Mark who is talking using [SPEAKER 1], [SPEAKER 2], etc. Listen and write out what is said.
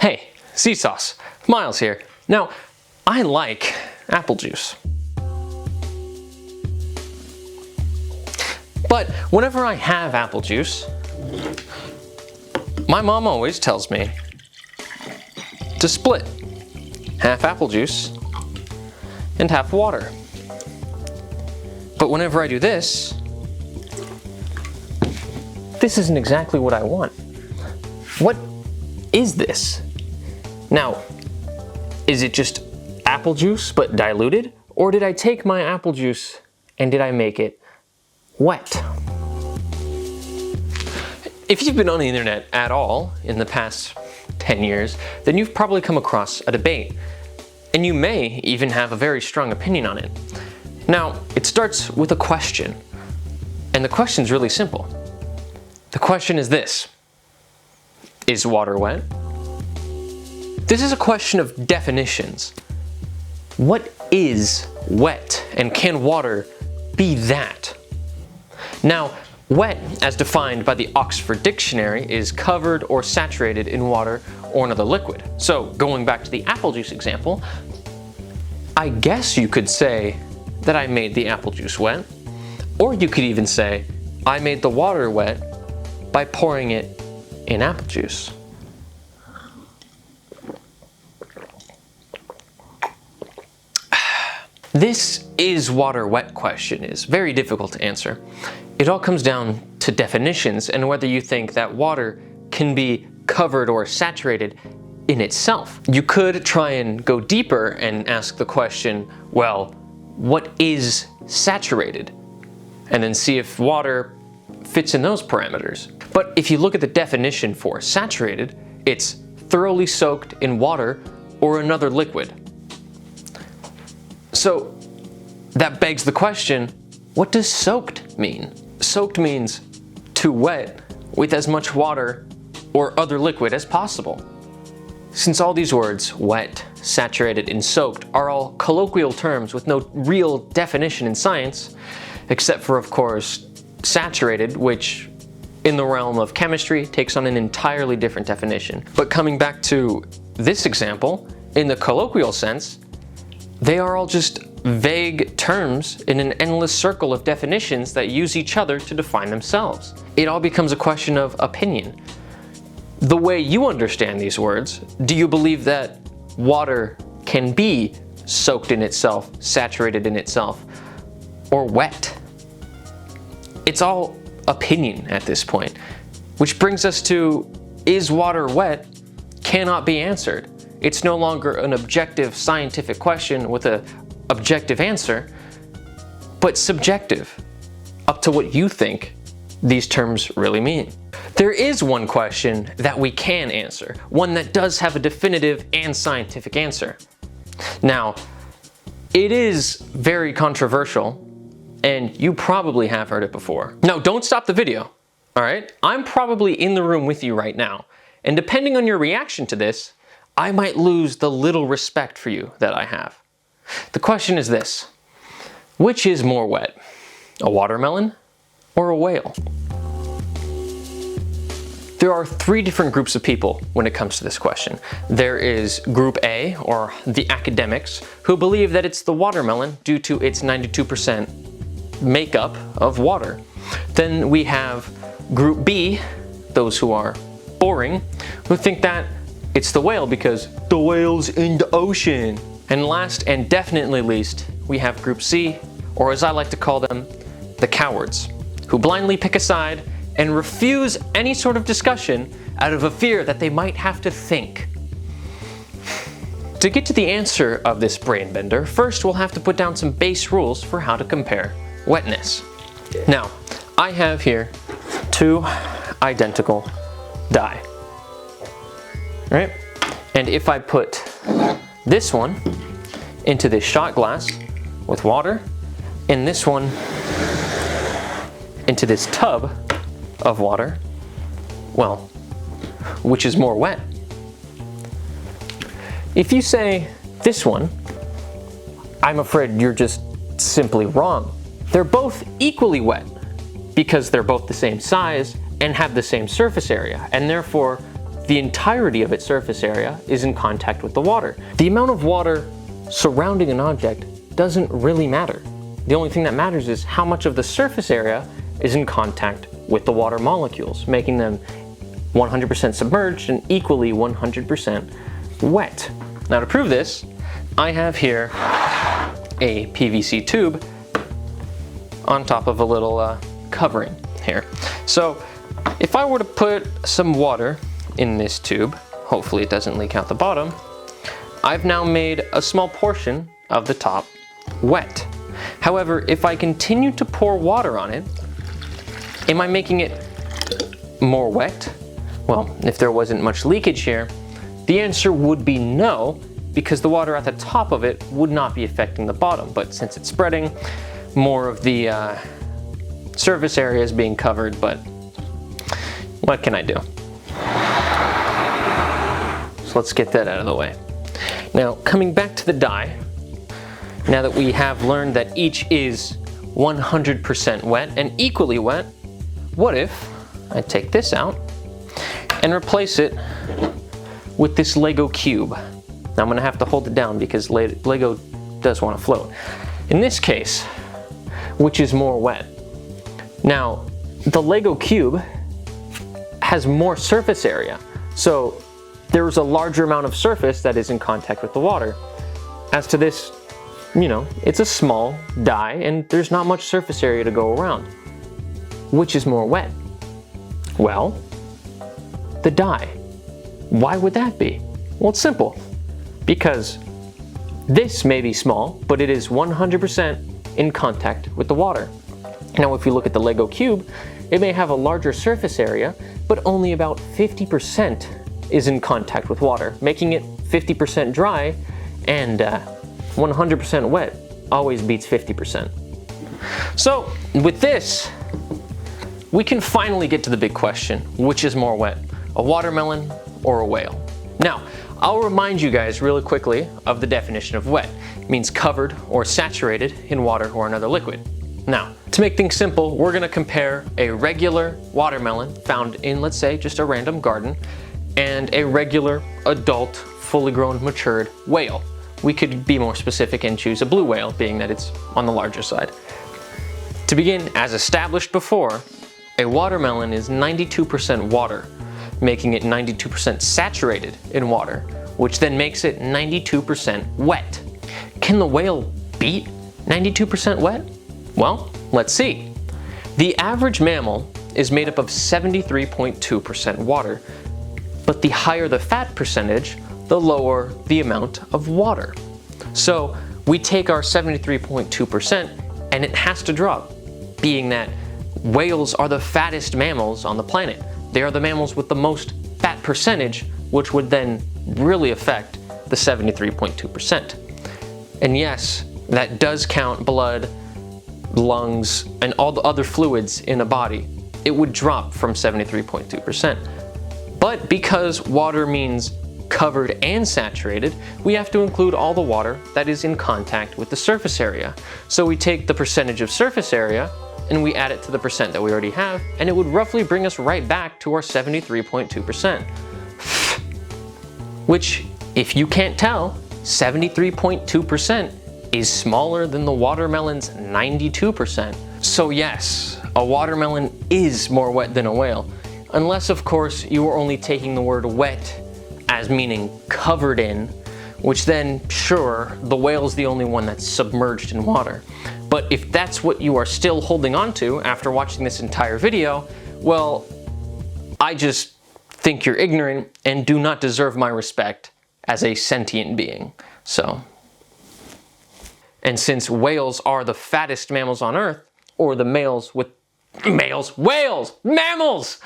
[SPEAKER 1] Hey, Vsauce, Miles here. Now, I like apple juice. But whenever I have apple juice, my mom always tells me to split half apple juice and half water. But whenever I do this isn't exactly what I want. What is this? Now, is it just apple juice but diluted? Or did I take my apple juice and did I make it wet? If you've been on the internet at all in the past 10 years, then you've probably come across a debate, and you may even have a very strong opinion on it. Now, it starts with a question, and the question's really simple. The question is this: is water wet? This is a question of definitions. What is wet, and can water be that? Now, wet, as defined by the Oxford Dictionary, is covered or saturated in water or another liquid. So, going back to the apple juice example, I guess you could say that I made the apple juice wet, or you could even say I made the water wet by pouring it in apple juice. This is water wet question is very difficult to answer. It all comes down to definitions and whether you think that water can be covered or saturated in itself. You could try and go deeper and ask the question, well, what is saturated? And then see if water fits in those parameters. But if you look at the definition for saturated, it's thoroughly soaked in water or another liquid. So that begs the question, what does soaked mean? Soaked means to wet with as much water or other liquid as possible. Since all these words, wet, saturated, and soaked, are all colloquial terms with no real definition in science, except for, of course, saturated, which in the realm of chemistry takes on an entirely different definition. But coming back to this example, in the colloquial sense, they are all just vague terms in an endless circle of definitions that use each other to define themselves. It all becomes a question of opinion. The way you understand these words, do you believe that water can be soaked in itself, saturated in itself, or wet? It's all opinion at this point, which brings us to, is water wet? Cannot be answered. It's no longer an objective scientific question with an objective answer, but subjective, up to what you think these terms really mean. There is one question that we can answer, one that does have a definitive and scientific answer. Now, it is very controversial, and you probably have heard it before. Now, don't stop the video, all right? I'm probably in the room with you right now, and depending on your reaction to this, I might lose the little respect for you that I have. The question is this: which is more wet, a watermelon or a whale? There are three different groups of people when it comes to this question. There is Group A, or the academics, who believe that it's the watermelon due to its 92% makeup of water. Then we have Group B, those who are boring, who think that it's the whale because the whale's in the ocean. And last and definitely least, we have Group C, or as I like to call them, the cowards, who blindly pick a side and refuse any sort of discussion out of a fear that they might have to think. To get to the answer of this brain bender, first we'll have to put down some base rules for how to compare wetness. Now, I have here two identical dye, right? And if I put this one into this shot glass with water, and this one into this tub of water, well, which is more wet? If you say this one, I'm afraid you're just simply wrong. They're both equally wet because they're both the same size and have the same surface area, and therefore the entirety of its surface area is in contact with the water. The amount of water surrounding an object doesn't really matter. The only thing that matters is how much of the surface area is in contact with the water molecules, making them 100% submerged and equally 100% wet. Now to prove this, I have here a PVC tube on top of a little covering here. So if I were to put some water in this tube, hopefully it doesn't leak out the bottom, I've now made a small portion of the top wet. However, if I continue to pour water on it, am I making it more wet? Well, if there wasn't much leakage here, the answer would be no, because the water at the top of it would not be affecting the bottom. But since it's spreading, more of the surface area is being covered, but what can I do? So let's get that out of the way. Now, coming back to the dye, now that we have learned that each is 100% wet and equally wet, what if I take this out and replace it with this Lego cube? Now I'm gonna have to hold it down because Lego does want to float. In this case, which is more wet? Now, the Lego cube has more surface area, so there's a larger amount of surface that is in contact with the water. As to this, you know, it's a small die and there's not much surface area to go around. Which is more wet? Well, the dye. Why would that be? Well, it's simple. Because this may be small, but it is 100% in contact with the water. Now, if you look at the Lego cube, it may have a larger surface area, but only about 50% is in contact with water, making it 50% dry, and 100% wet always beats 50%. So with this, we can finally get to the big question: which is more wet, a watermelon or a whale? Now, I'll remind you guys really quickly of the definition of wet. It means covered or saturated in water or another liquid. Now, to make things simple, we're gonna compare a regular watermelon found in, let's say, just a random garden, and a regular adult, fully grown, matured whale. We could be more specific and choose a blue whale, being that it's on the larger side. To begin, as established before, a watermelon is 92% water, making it 92% saturated in water, which then makes it 92% wet. Can the whale beat 92% wet? Well, let's see. The average mammal is made up of 73.2% water, but the higher the fat percentage, the lower the amount of water. So we take our 73.2% and it has to drop, being that whales are the fattest mammals on the planet. They are the mammals with the most fat percentage, which would then really affect the 73.2%. And yes, that does count blood, lungs, and all the other fluids in a body. It would drop from 73.2%. But because water means covered and saturated, we have to include all the water that is in contact with the surface area. So we take the percentage of surface area and we add it to the percent that we already have, and it would roughly bring us right back to our 73.2%. Which, if you can't tell, 73.2% is smaller than the watermelon's 92%. So yes, a watermelon is more wet than a whale, unless of course you are only taking the word wet as meaning covered in, which then, sure, the whale's the only one that's submerged in water. But if that's what you are still holding on to after watching this entire video, well, I just think you're ignorant and do not deserve my respect as a sentient being. So, and since whales are the fattest mammals on Earth, or the males with, whales, mammals!